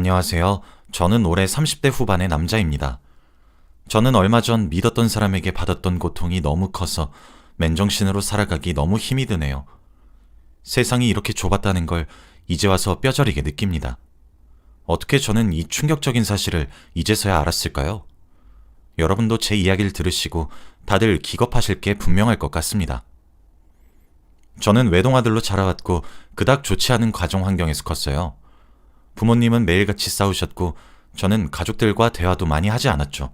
안녕하세요. 저는 올해 30대 후반의 남자입니다. 저는 얼마 전 믿었던 사람에게 받았던 고통이 너무 커서 맨정신으로 살아가기 너무 힘이 드네요. 세상이 이렇게 좁았다는 걸 이제 와서 뼈저리게 느낍니다. 어떻게 저는 이 충격적인 사실을 이제서야 알았을까요? 여러분도 제 이야기를 들으시고 다들 기겁하실 게 분명할 것 같습니다. 저는 외동아들로 자라왔고 그닥 좋지 않은 가정 환경에서 컸어요. 부모님은 매일같이 싸우셨고 저는 가족들과 대화도 많이 하지 않았죠.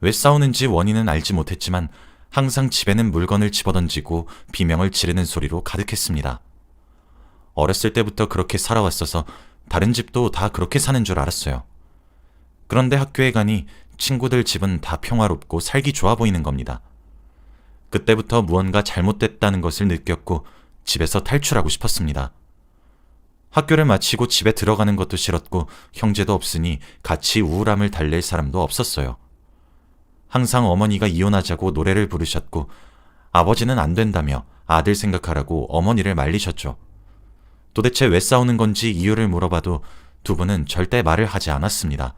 왜 싸우는지 원인은 알지 못했지만 항상 집에는 물건을 집어던지고 비명을 지르는 소리로 가득했습니다. 어렸을 때부터 그렇게 살아왔어서 다른 집도 다 그렇게 사는 줄 알았어요. 그런데 학교에 가니 친구들 집은 다 평화롭고 살기 좋아 보이는 겁니다. 그때부터 무언가 잘못됐다는 것을 느꼈고 집에서 탈출하고 싶었습니다. 학교를 마치고 집에 들어가는 것도 싫었고 형제도 없으니 같이 우울함을 달랠 사람도 없었어요. 항상 어머니가 이혼하자고 노래를 부르셨고 아버지는 안 된다며 아들 생각하라고 어머니를 말리셨죠. 도대체 왜 싸우는 건지 이유를 물어봐도 두 분은 절대 말을 하지 않았습니다.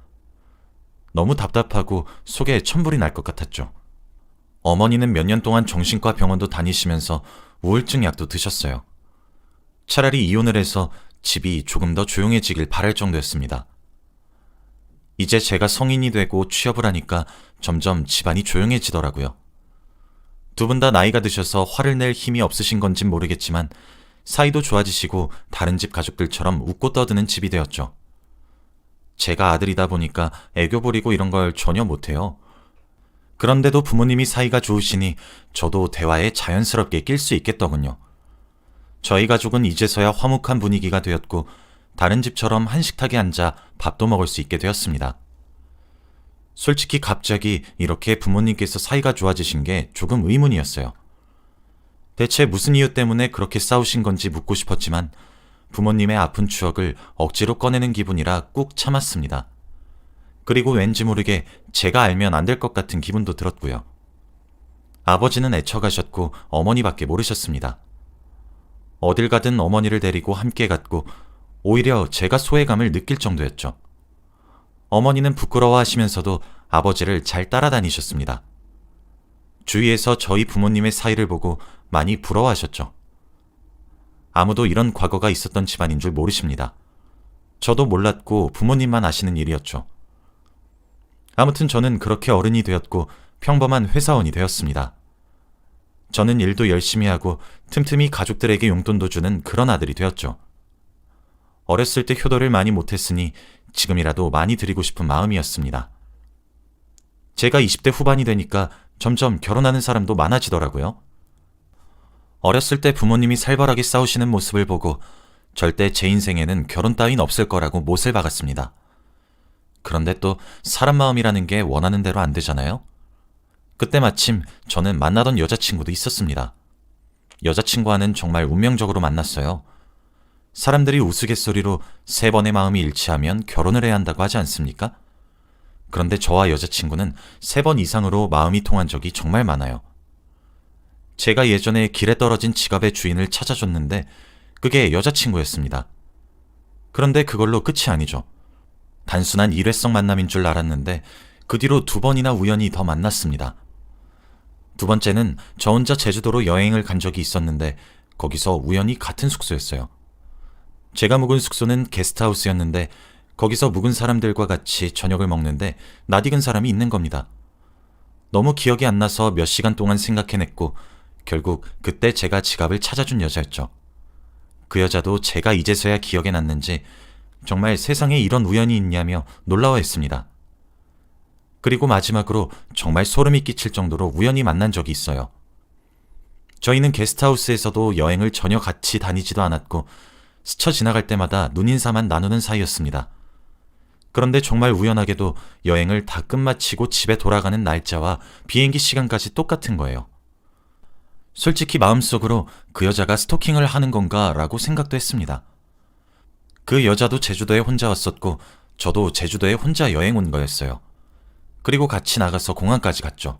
너무 답답하고 속에 천불이 날 것 같았죠. 어머니는 몇 년 동안 정신과 병원도 다니시면서 우울증 약도 드셨어요. 차라리 이혼을 해서 집이 조금 더 조용해지길 바랄 정도였습니다. 이제 제가 성인이 되고 취업을 하니까 점점 집안이 조용해지더라고요. 두 분 다 나이가 드셔서 화를 낼 힘이 없으신 건진 모르겠지만 사이도 좋아지시고 다른 집 가족들처럼 웃고 떠드는 집이 되었죠. 제가 아들이다 보니까 애교 부리고 이런 걸 전혀 못해요. 그런데도 부모님이 사이가 좋으시니 저도 대화에 자연스럽게 낄 수 있겠더군요. 저희 가족은 이제서야 화목한 분위기가 되었고 다른 집처럼 한식탁에 앉아 밥도 먹을 수 있게 되었습니다. 솔직히 갑자기 이렇게 부모님께서 사이가 좋아지신 게 조금 의문이었어요. 대체 무슨 이유 때문에 그렇게 싸우신 건지 묻고 싶었지만 부모님의 아픈 추억을 억지로 꺼내는 기분이라 꾹 참았습니다. 그리고 왠지 모르게 제가 알면 안 될 것 같은 기분도 들었고요. 아버지는 애처가셨고 어머니밖에 모르셨습니다. 어딜 가든 어머니를 데리고 함께 갔고 오히려 제가 소외감을 느낄 정도였죠. 어머니는 부끄러워하시면서도 아버지를 잘 따라다니셨습니다. 주위에서 저희 부모님의 사이를 보고 많이 부러워하셨죠. 아무도 이런 과거가 있었던 집안인 줄 모르십니다. 저도 몰랐고 부모님만 아시는 일이었죠. 아무튼 저는 그렇게 어른이 되었고 평범한 회사원이 되었습니다. 저는 일도 열심히 하고 틈틈이 가족들에게 용돈도 주는 그런 아들이 되었죠. 어렸을 때 효도를 많이 못했으니 지금이라도 많이 드리고 싶은 마음이었습니다. 제가 20대 후반이 되니까 점점 결혼하는 사람도 많아지더라고요. 어렸을 때 부모님이 살벌하게 싸우시는 모습을 보고 절대 제 인생에는 결혼 따윈 없을 거라고 못을 박았습니다. 그런데 또 사람 마음이라는 게 원하는 대로 안 되잖아요? 그때 마침 저는 만나던 여자친구도 있었습니다. 여자친구와는 정말 운명적으로 만났어요. 사람들이 우스갯소리로 3번의 마음이 일치하면 결혼을 해야 한다고 하지 않습니까? 그런데 저와 여자친구는 3번 이상으로 마음이 통한 적이 정말 많아요. 제가 예전에 길에 떨어진 지갑의 주인을 찾아줬는데 그게 여자친구였습니다. 그런데 그걸로 끝이 아니죠. 단순한 일회성 만남인 줄 알았는데 그 뒤로 2번이나 우연히 더 만났습니다. 두 번째는 저 혼자 제주도로 여행을 간 적이 있었는데 거기서 우연히 같은 숙소였어요. 제가 묵은 숙소는 게스트하우스였는데 거기서 묵은 사람들과 같이 저녁을 먹는데 낯익은 사람이 있는 겁니다. 너무 기억이 안 나서 몇 시간 동안 생각해냈고 결국 그때 제가 지갑을 찾아준 여자였죠. 그 여자도 제가 이제서야 기억에 났는지 정말 세상에 이런 우연이 있냐며 놀라워했습니다. 그리고 마지막으로 정말 소름이 끼칠 정도로 우연히 만난 적이 있어요. 저희는 게스트하우스에서도 여행을 전혀 같이 다니지도 않았고 스쳐 지나갈 때마다 눈인사만 나누는 사이였습니다. 그런데 정말 우연하게도 여행을 다 끝마치고 집에 돌아가는 날짜와 비행기 시간까지 똑같은 거예요. 솔직히 마음속으로 그 여자가 스토킹을 하는 건가 라고 생각도 했습니다. 그 여자도 제주도에 혼자 왔었고 저도 제주도에 혼자 여행 온 거였어요. 그리고 같이 나가서 공항까지 갔죠.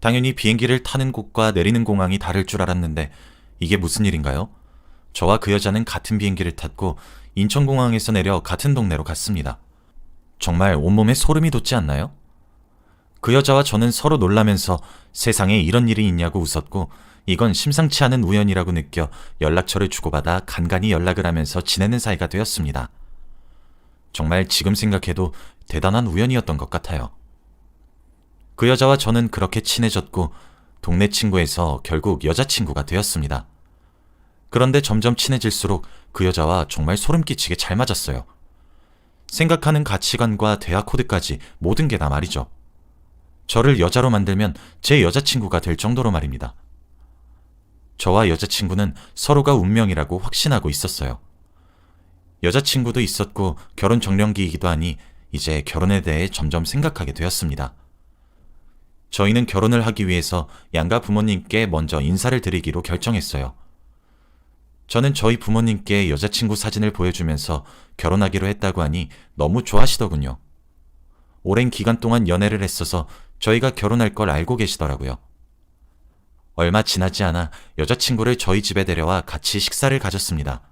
당연히 비행기를 타는 곳과 내리는 공항이 다를 줄 알았는데 이게 무슨 일인가요? 저와 그 여자는 같은 비행기를 탔고 인천공항에서 내려 같은 동네로 갔습니다. 정말 온몸에 소름이 돋지 않나요? 그 여자와 저는 서로 놀라면서 세상에 이런 일이 있냐고 웃었고 이건 심상치 않은 우연이라고 느껴 연락처를 주고받아 간간히 연락을 하면서 지내는 사이가 되었습니다. 정말 지금 생각해도 대단한 우연이었던 것 같아요. 그 여자와 저는 그렇게 친해졌고 동네 친구에서 결국 여자친구가 되었습니다. 그런데 점점 친해질수록 그 여자와 정말 소름 끼치게 잘 맞았어요. 생각하는 가치관과 대화 코드까지 모든 게 다 말이죠. 저를 여자로 만들면 제 여자친구가 될 정도로 말입니다. 저와 여자친구는 서로가 운명이라고 확신하고 있었어요. 여자친구도 있었고 결혼 정년기이기도 하니 이제 결혼에 대해 점점 생각하게 되었습니다. 저희는 결혼을 하기 위해서 양가 부모님께 먼저 인사를 드리기로 결정했어요. 저는 저희 부모님께 여자친구 사진을 보여주면서 결혼하기로 했다고 하니 너무 좋아하시더군요. 오랜 기간 동안 연애를 했어서 저희가 결혼할 걸 알고 계시더라고요. 얼마 지나지 않아 여자친구를 저희 집에 데려와 같이 식사를 가졌습니다.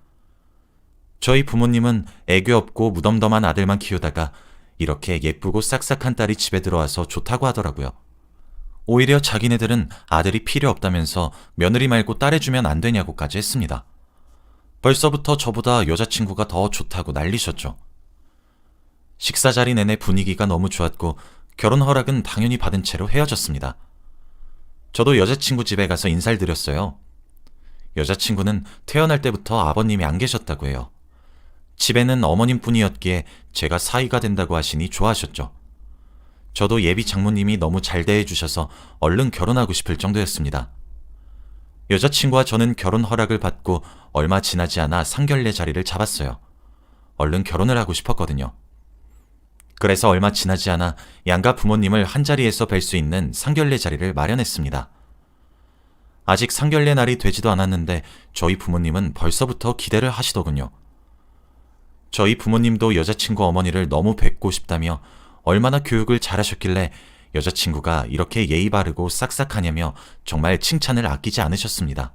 저희 부모님은 애교 없고 무덤덤한 아들만 키우다가 이렇게 예쁘고 싹싹한 딸이 집에 들어와서 좋다고 하더라고요. 오히려 자기네들은 아들이 필요 없다면서 며느리 말고 딸 해주면 안 되냐고까지 했습니다. 벌써부터 저보다 여자친구가 더 좋다고 난리셨죠. 식사 자리 내내 분위기가 너무 좋았고 결혼 허락은 당연히 받은 채로 헤어졌습니다. 저도 여자친구 집에 가서 인사를 드렸어요. 여자친구는 태어날 때부터 아버님이 안 계셨다고 해요. 집에는 어머님뿐이었기에 제가 사위가 된다고 하시니 좋아하셨죠. 저도 예비 장모님이 너무 잘 대해주셔서 얼른 결혼하고 싶을 정도였습니다. 여자친구와 저는 결혼 허락을 받고 얼마 지나지 않아 상견례 자리를 잡았어요. 얼른 결혼을 하고 싶었거든요. 그래서 얼마 지나지 않아 양가 부모님을 한자리에서 뵐 수 있는 상견례 자리를 마련했습니다. 아직 상견례 날이 되지도 않았는데 저희 부모님은 벌써부터 기대를 하시더군요. 저희 부모님도 여자친구 어머니를 너무 뵙고 싶다며 얼마나 교육을 잘하셨길래 여자친구가 이렇게 예의 바르고 싹싹하냐며 정말 칭찬을 아끼지 않으셨습니다.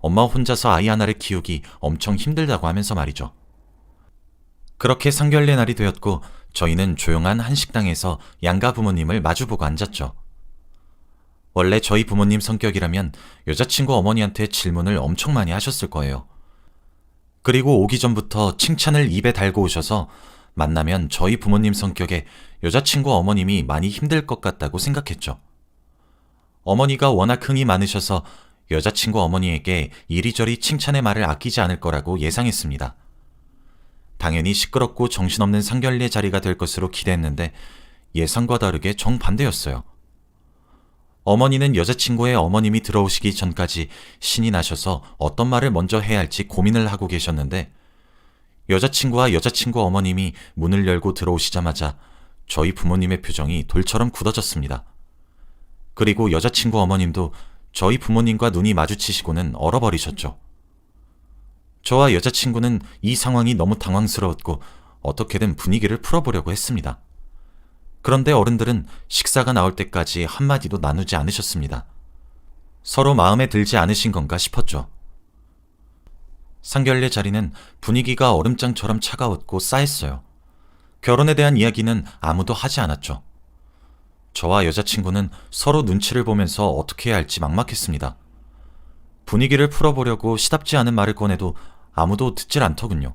엄마 혼자서 아이 하나를 키우기 엄청 힘들다고 하면서 말이죠. 그렇게 상견례 날이 되었고 저희는 조용한 한 식당에서 양가 부모님을 마주보고 앉았죠. 원래 저희 부모님 성격이라면 여자친구 어머니한테 질문을 엄청 많이 하셨을 거예요. 그리고 오기 전부터 칭찬을 입에 달고 오셔서 만나면 저희 부모님 성격에 여자친구 어머님이 많이 힘들 것 같다고 생각했죠. 어머니가 워낙 흥이 많으셔서 여자친구 어머니에게 이리저리 칭찬의 말을 아끼지 않을 거라고 예상했습니다. 당연히 시끄럽고 정신없는 상견례 자리가 될 것으로 기대했는데 예상과 다르게 정반대였어요. 어머니는 여자친구의 어머님이 들어오시기 전까지 신이 나셔서 어떤 말을 먼저 해야 할지 고민을 하고 계셨는데 여자친구와 여자친구 어머님이 문을 열고 들어오시자마자 저희 부모님의 표정이 돌처럼 굳어졌습니다. 그리고 여자친구 어머님도 저희 부모님과 눈이 마주치시고는 얼어버리셨죠. 저와 여자친구는 이 상황이 너무 당황스러웠고 어떻게든 분위기를 풀어보려고 했습니다. 그런데 어른들은 식사가 나올 때까지 한마디도 나누지 않으셨습니다. 서로 마음에 들지 않으신 건가 싶었죠. 상견례 자리는 분위기가 얼음장처럼 차가웠고 싸했어요. 결혼에 대한 이야기는 아무도 하지 않았죠. 저와 여자친구는 서로 눈치를 보면서 어떻게 해야 할지 막막했습니다. 분위기를 풀어보려고 시답지 않은 말을 꺼내도 아무도 듣질 않더군요.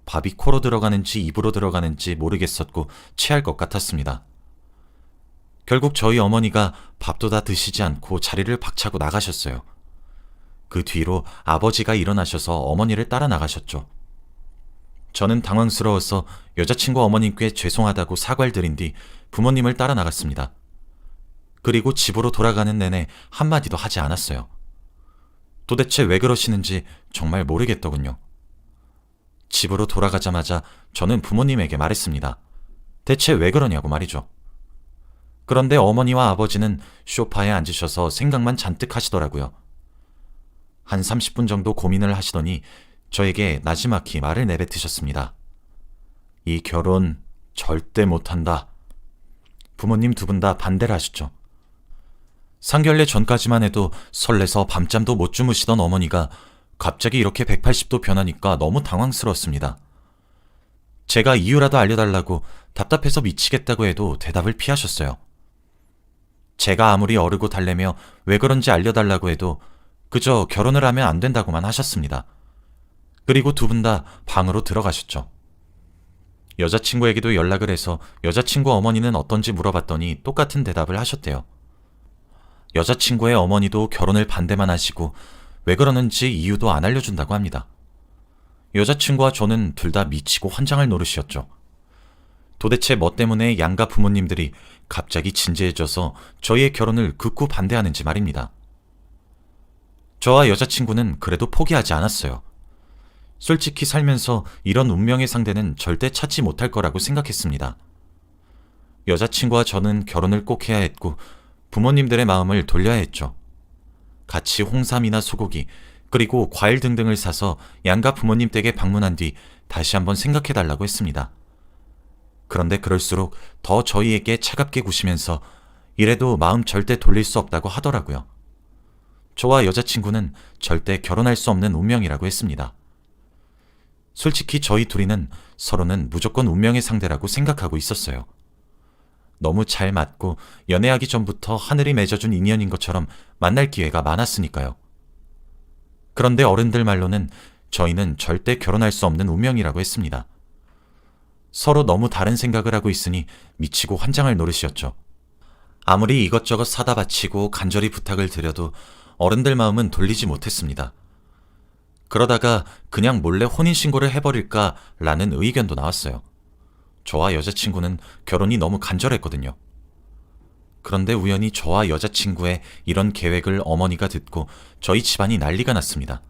밥이 코로 들어가는지 입으로 들어가는지 모르겠었고 체할 것 같았습니다. 결국 저희 어머니가 밥도 다 드시지 않고 자리를 박차고 나가셨어요. 그 뒤로 아버지가 일어나셔서 어머니를 따라 나가셨죠. 저는 당황스러워서 여자친구 어머님께 죄송하다고 사과를 드린 뒤 부모님을 따라 나갔습니다. 그리고 집으로 돌아가는 내내 한마디도 하지 않았어요. 도대체 왜 그러시는지 정말 모르겠더군요. 집으로 돌아가자마자 저는 부모님에게 말했습니다. 대체 왜 그러냐고 말이죠. 그런데 어머니와 아버지는 소파에 앉으셔서 생각만 잔뜩 하시더라고요. 한 30분 정도 고민을 하시더니 저에게 나지막히 말을 내뱉으셨습니다. 이 결혼 절대 못한다. 부모님 두 분 다 반대를 하셨죠. 상견례 전까지만 해도 설레서 밤잠도 못 주무시던 어머니가 갑자기 이렇게 180도 변하니까 너무 당황스러웠습니다. 제가 이유라도 알려달라고 답답해서 미치겠다고 해도 대답을 피하셨어요. 제가 아무리 어르고 달래며 왜 그런지 알려달라고 해도 그저 결혼을 하면 안 된다고만 하셨습니다. 그리고 두 분 다 방으로 들어가셨죠. 여자친구에게도 연락을 해서 여자친구 어머니는 어떤지 물어봤더니 똑같은 대답을 하셨대요. 여자친구의 어머니도 결혼을 반대만 하시고 왜 그러는지 이유도 안 알려준다고 합니다. 여자친구와 저는 둘 다 미치고 환장할 노릇이었죠. 도대체 뭐 때문에 양가 부모님들이 갑자기 진지해져서 저희의 결혼을 극구 반대하는지 말입니다. 저와 여자친구는 그래도 포기하지 않았어요. 솔직히 살면서 이런 운명의 상대는 절대 찾지 못할 거라고 생각했습니다. 여자친구와 저는 결혼을 꼭 해야 했고 부모님들의 마음을 돌려야 했죠. 같이 홍삼이나 소고기 그리고 과일 등등을 사서 양가 부모님 댁에 방문한 뒤 다시 한번 생각해달라고 했습니다. 그런데 그럴수록 더 저희에게 차갑게 구시면서 이래도 마음 절대 돌릴 수 없다고 하더라고요. 저와 여자친구는 절대 결혼할 수 없는 운명이라고 했습니다. 솔직히 저희 둘이는 서로는 무조건 운명의 상대라고 생각하고 있었어요. 너무 잘 맞고 연애하기 전부터 하늘이 맺어준 인연인 것처럼 만날 기회가 많았으니까요. 그런데 어른들 말로는 저희는 절대 결혼할 수 없는 운명이라고 했습니다. 서로 너무 다른 생각을 하고 있으니 미치고 환장할 노릇이었죠. 아무리 이것저것 사다 바치고 간절히 부탁을 드려도 어른들 마음은 돌리지 못했습니다. 그러다가 그냥 몰래 혼인신고를 해버릴까라는 의견도 나왔어요. 저와 여자친구는 결혼이 너무 간절했거든요. 그런데 우연히 저와 여자친구의 이런 계획을 어머니가 듣고 저희 집안이 난리가 났습니다.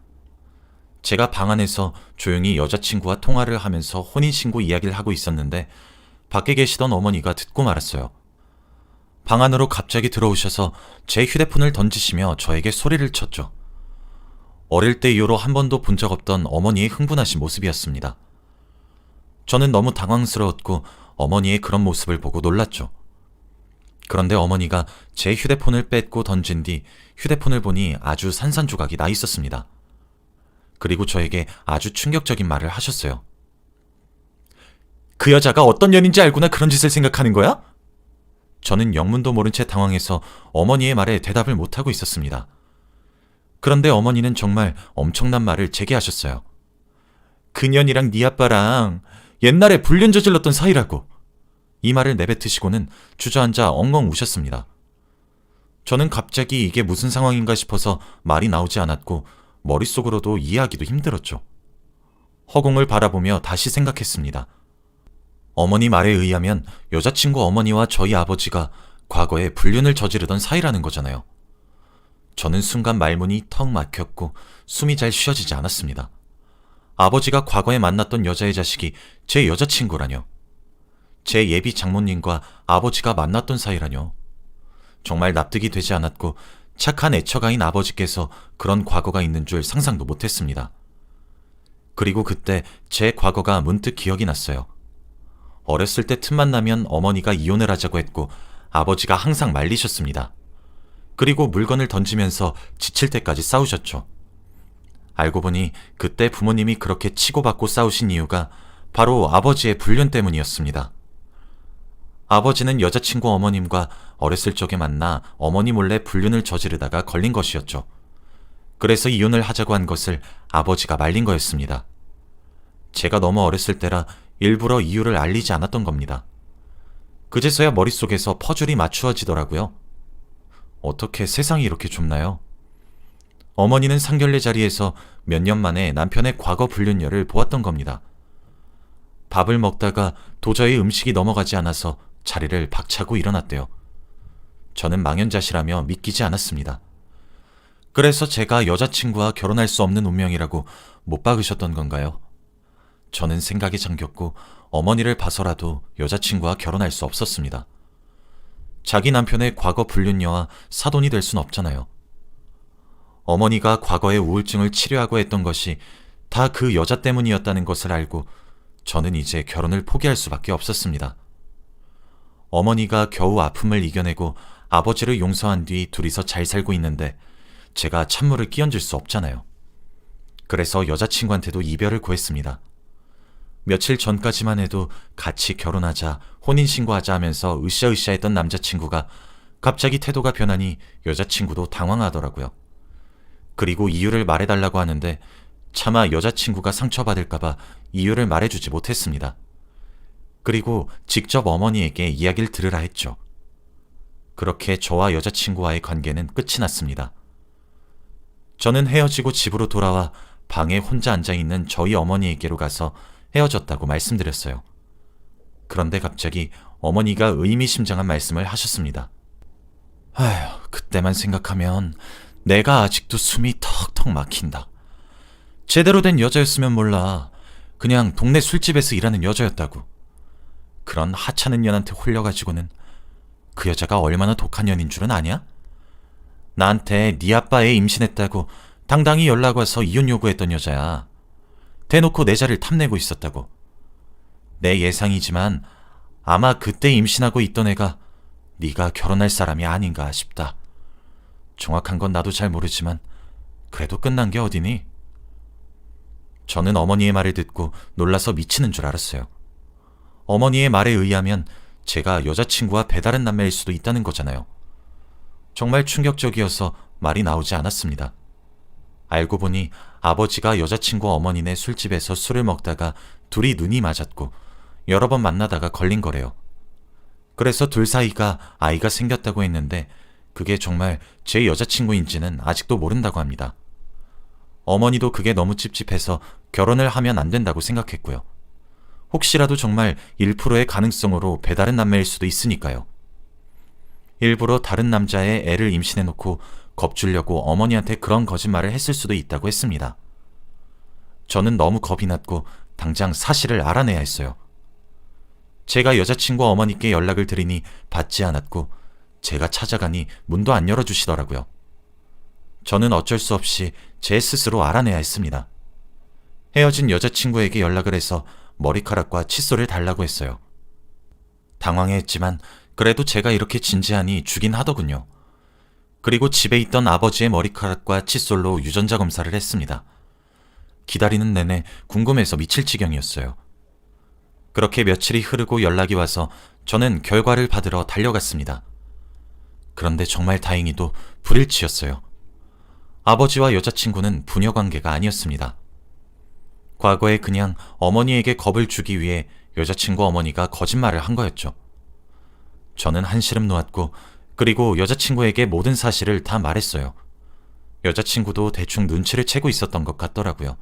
제가 방 안에서 조용히 여자친구와 통화를 하면서 혼인신고 이야기를 하고 있었는데 밖에 계시던 어머니가 듣고 말았어요. 방 안으로 갑자기 들어오셔서 제 휴대폰을 던지시며 저에게 소리를 쳤죠. 어릴 때 이후로 한 번도 본 적 없던 어머니의 흥분하신 모습이었습니다. 저는 너무 당황스러웠고 어머니의 그런 모습을 보고 놀랐죠. 그런데 어머니가 제 휴대폰을 뺏고 던진 뒤 휴대폰을 보니 아주 산산조각이 나 있었습니다. 그리고 저에게 아주 충격적인 말을 하셨어요. 그 여자가 어떤 년인지 알고나 그런 짓을 생각하는 거야? 저는 영문도 모른 채 당황해서 어머니의 말에 대답을 못하고 있었습니다. 그런데 어머니는 정말 엄청난 말을 제게 하셨어요. 그년이랑 네 아빠랑 옛날에 불륜 저질렀던 사이라고. 이 말을 내뱉으시고는 주저앉아 엉엉 우셨습니다. 저는 갑자기 이게 무슨 상황인가 싶어서 말이 나오지 않았고 머릿속으로도 이해하기도 힘들었죠. 허공을 바라보며 다시 생각했습니다. 어머니 말에 의하면 여자친구 어머니와 저희 아버지가 과거에 불륜을 저지르던 사이라는 거잖아요. 저는 순간 말문이 턱 막혔고 숨이 잘 쉬어지지 않았습니다. 아버지가 과거에 만났던 여자의 자식이 제 여자친구라뇨. 제 예비 장모님과 아버지가 만났던 사이라뇨. 정말 납득이 되지 않았고 착한 애처가인 아버지께서 그런 과거가 있는 줄 상상도 못했습니다. 그리고 그때 제 과거가 문득 기억이 났어요. 어렸을 때 틈만 나면 어머니가 이혼을 하자고 했고 아버지가 항상 말리셨습니다. 그리고 물건을 던지면서 지칠 때까지 싸우셨죠. 알고 보니 그때 부모님이 그렇게 치고받고 싸우신 이유가 바로 아버지의 불륜 때문이었습니다. 아버지는 여자친구 어머님과 어렸을 적에 만나 어머니 몰래 불륜을 저지르다가 걸린 것이었죠. 그래서 이혼을 하자고 한 것을 아버지가 말린 거였습니다. 제가 너무 어렸을 때라 일부러 이유를 알리지 않았던 겁니다. 그제서야 머릿속에서 퍼즐이 맞추어지더라고요. 어떻게 세상이 이렇게 좁나요? 어머니는 상견례 자리에서 몇 년 만에 남편의 과거 불륜녀를 보았던 겁니다. 밥을 먹다가 도저히 음식이 넘어가지 않아서 자리를 박차고 일어났대요. 저는 망연자실하며 믿기지 않았습니다. 그래서 제가 여자친구와 결혼할 수 없는 운명이라고 못 박으셨던 건가요? 저는 생각에 잠겼고 어머니를 봐서라도 여자친구와 결혼할 수 없었습니다. 자기 남편의 과거 불륜녀와 사돈이 될 순 없잖아요. 어머니가 과거의 우울증을 치료하고 했던 것이 다 그 여자 때문이었다는 것을 알고 저는 이제 결혼을 포기할 수밖에 없었습니다. 어머니가 겨우 아픔을 이겨내고 아버지를 용서한 뒤 둘이서 잘 살고 있는데 제가 찬물을 끼얹을 수 없잖아요. 그래서 여자친구한테도 이별을 구했습니다. 며칠 전까지만 해도 같이 결혼하자, 혼인신고하자 하면서 으쌰으쌰 했던 남자친구가 갑자기 태도가 변하니 여자친구도 당황하더라고요. 그리고 이유를 말해달라고 하는데 차마 여자친구가 상처받을까봐 이유를 말해주지 못했습니다. 그리고 직접 어머니에게 이야기를 들으라 했죠. 그렇게 저와 여자친구와의 관계는 끝이 났습니다. 저는 헤어지고 집으로 돌아와 방에 혼자 앉아있는 저희 어머니에게로 가서 헤어졌다고 말씀드렸어요. 그런데 갑자기 어머니가 의미심장한 말씀을 하셨습니다. 아휴, 그때만 생각하면 내가 아직도 숨이 턱턱 막힌다. 제대로 된 여자였으면 몰라. 그냥 동네 술집에서 일하는 여자였다고. 그런 하찮은 년한테 홀려가지고는 그 여자가 얼마나 독한 년인 줄은 아냐? 나한테 네 아빠 애 임신했다고 당당히 연락 와서 이혼 요구했던 여자야. 대놓고 내 자리를 탐내고 있었다고. 내 예상이지만 아마 그때 임신하고 있던 애가 네가 결혼할 사람이 아닌가 싶다. 정확한 건 나도 잘 모르지만 그래도 끝난 게 어디니? 저는 어머니의 말을 듣고 놀라서 미치는 줄 알았어요. 어머니의 말에 의하면 제가 여자친구와 배다른 남매일 수도 있다는 거잖아요. 정말 충격적이어서 말이 나오지 않았습니다. 알고 보니 아버지가 여자친구 어머니네 술집에서 술을 먹다가 둘이 눈이 맞았고 여러 번 만나다가 걸린 거래요. 그래서 둘 사이가 아이가 생겼다고 했는데 그게 정말 제 여자친구인지는 아직도 모른다고 합니다. 어머니도 그게 너무 찝찝해서 결혼을 하면 안 된다고 생각했고요. 혹시라도 정말 1%의 가능성으로 배다른 남매일 수도 있으니까요. 일부러 다른 남자의 애를 임신해놓고 겁주려고 어머니한테 그런 거짓말을 했을 수도 있다고 했습니다. 저는 너무 겁이 났고 당장 사실을 알아내야 했어요. 제가 여자친구 어머니께 연락을 드리니 받지 않았고 제가 찾아가니 문도 안 열어주시더라고요. 저는 어쩔 수 없이 제 스스로 알아내야 했습니다. 헤어진 여자친구에게 연락을 해서 머리카락과 칫솔을 달라고 했어요. 당황했지만 그래도 제가 이렇게 진지하니 주긴 하더군요. 그리고 집에 있던 아버지의 머리카락과 칫솔로 유전자 검사를 했습니다. 기다리는 내내 궁금해서 미칠 지경이었어요. 그렇게 며칠이 흐르고 연락이 와서 저는 결과를 받으러 달려갔습니다. 그런데 정말 다행히도 불일치였어요. 아버지와 여자친구는 부녀관계가 아니었습니다. 과거에 그냥 어머니에게 겁을 주기 위해 여자친구 어머니가 거짓말을 한 거였죠. 저는 한시름 놓았고 그리고 여자친구에게 모든 사실을 다 말했어요. 여자친구도 대충 눈치를 채고 있었던 것 같더라고요.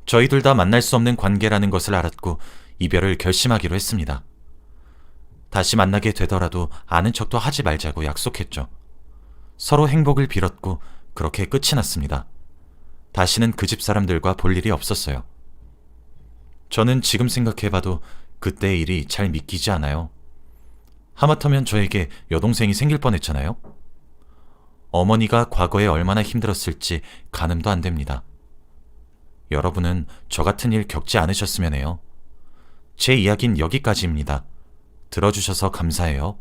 저희 둘 다 만날 수 없는 관계라는 것을 알았고 이별을 결심하기로 했습니다. 다시 만나게 되더라도 아는 척도 하지 말자고 약속했죠. 서로 행복을 빌었고 그렇게 끝이 났습니다. 다시는 그 집 사람들과 볼 일이 없었어요. 저는 지금 생각해봐도 그때의 일이 잘 믿기지 않아요. 하마터면 저에게 여동생이 생길 뻔했잖아요. 어머니가 과거에 얼마나 힘들었을지 가늠도 안 됩니다. 여러분은 저 같은 일 겪지 않으셨으면 해요. 제 이야기는 여기까지입니다. 들어주셔서 감사해요.